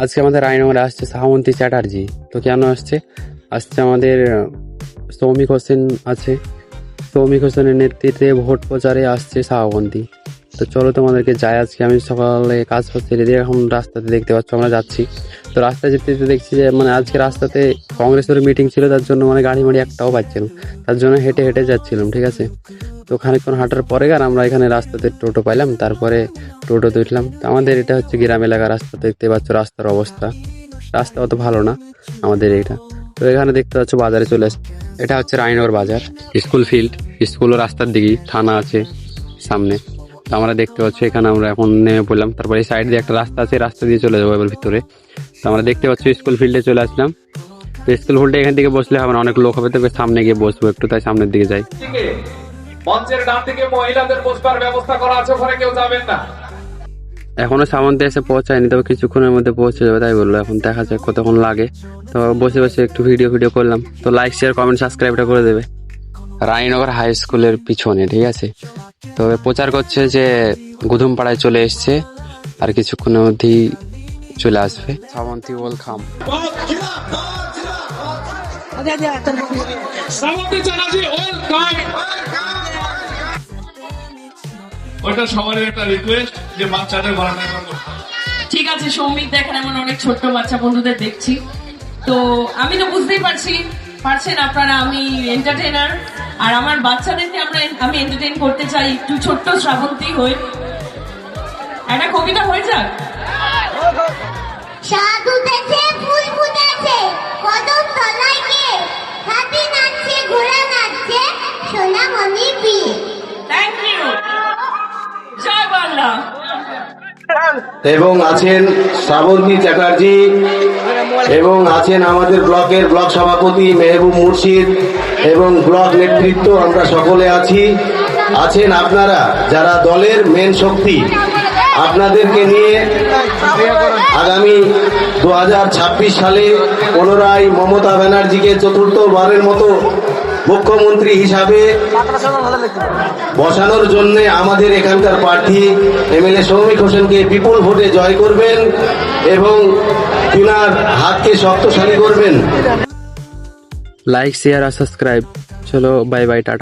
আজকে আমাদের রায়নগরে আসছে শ্রাবন্তী চ্যাটার্জি। তো কেন আসছে? আসছে আমাদের সৌমিক হোসেন আছে, সৌমিক হোসেনের নেতৃত্বে ভোট প্রচারে আসছে শ্রাবন্তী। তো চলো তোমাদেরকে যাই। আজকে আমি সকালে কাজ ছেড়ে দিয়ে এখন রাস্তাতে দেখতে পাচ্ছ আমরা যাচ্ছি। তো রাস্তায় যেতে যেতে দেখছি যে আজকে রাস্তাতে কংগ্রেসের মিটিং ছিল, তার জন্য গাড়ি মাড়ি একটাও পাচ্ছিল, তার জন্য হেঁটে হেঁটে যাচ্ছিলাম। ঠিক আছে, তো খানিকক্ষণ হাঁটার পরে আমরা এখানে রাস্তাতে টোটো পাইলাম, তারপরে টোটোতে উঠলাম। তো আমাদের এটা হচ্ছে গ্রাম এলাকা রাস্তা, দেখতে পাচ্ছ রাস্তার অবস্থা, রাস্তা অত ভালো না আমাদের এইটা। তো এখানে দেখতে পাচ্ছ বাজারে চলে আসছে, এটা হচ্ছে রায়নগর বাজার, স্কুল ফিল্ড, স্কুল রাস্তার দিকেই, থানা আছে সামনে। তো আমরা দেখতে পাচ্ছি এখানে আমরা এখন নেমে পড়লাম, তারপরে এই সাইড দিয়ে একটা রাস্তা আছে, রাস্তা দিয়ে চলে যাবো এবার ভিতরে। তো আমরা দেখতে পাচ্ছি স্কুল ফিল্ডে চলে আসলাম। তো স্কুল ফিল্ডে এখান থেকে বসলে হবে না, অনেক লোক হবে, তো সামনে গিয়ে বসবো একটু, তাই সামনের দিকে যাই। মঞ্চের ডান দিকে মহিলাদের বসবার ব্যবস্থা করা আছে, ওখানে কেউ যাবেন না। এখনো সামন্তে এসে পৌঁছায়নি, তবে কিছুক্ষণের মধ্যে পৌঁছে যাবে তাই বললো। এখন দেখা যাক কতক্ষণ লাগে। তো বসে বসে একটু ভিডিও করলাম। তো লাইক শেয়ার কমেন্ট সাবস্ক্রাইবটা করে দেবে। রানীনগর হাই স্কুলের পিছনে, ঠিক আছে। তবে প্রচার করছে যে গুদুমপাড়ায় চলে এসছে, আর কিছুক্ষণের মধ্যেই চলে আসবে। শ্রাবন্তী ওয়েলকাম। ওটা সবার একটা রিকোয়েস্ট যে বাচ্চাদের গলাটা করবো। ঠিক আছে সৌমিক, দেখেন এমন অনেক ছোট্ট বাচ্চা বন্ধুদের দেখছি, তো আমি তো বুঝতেই পারছেন আপনারা আমি এন্টারটেইনার, আর আমার বাচ্চাদেরকে আমি এন্টারটেইন করতে চাই। একটু ছোট্ট শ্রাবন্তী হই, একটা কবিতা হয়ে যাক। সাধু দেশে ফুল ফুটেছে, কদম তলায় গিয়ে হাতি নাচছে, ঘোড়া নাচছে, সোনামণি বিয়ে। থ্যাংক ইউ, জয় বাংলা। এবং আছেন শ্রাবন্তী চ্যাটার্জি, এবং আছেন আমাদের ব্লকের ব্লক সভাপতি মেহবুব মুর্শিদ এবং ব্লক নেতৃত্ব, আমরা সকলে আছেন আপনারা যারা দলের মেন শক্তি। আপনাদেরকে নিয়ে আগামী 2026 সালে পুনরায় মমতা ব্যানার্জিকে চতুর্থবারের মতো মুখ্যমন্ত্রী হিসাবে বসানোর জন্য আমাদের এখানকার প্রার্থী এমএলএ সৌমিক হোসেনকে বিপুল ভোটে জয় করবেন এবং তিনার হাতকে শক্তিশালী করবেন। লাইক শেয়ার আর সাবস্ক্রাইব। চলো বাই বাই, টাটা।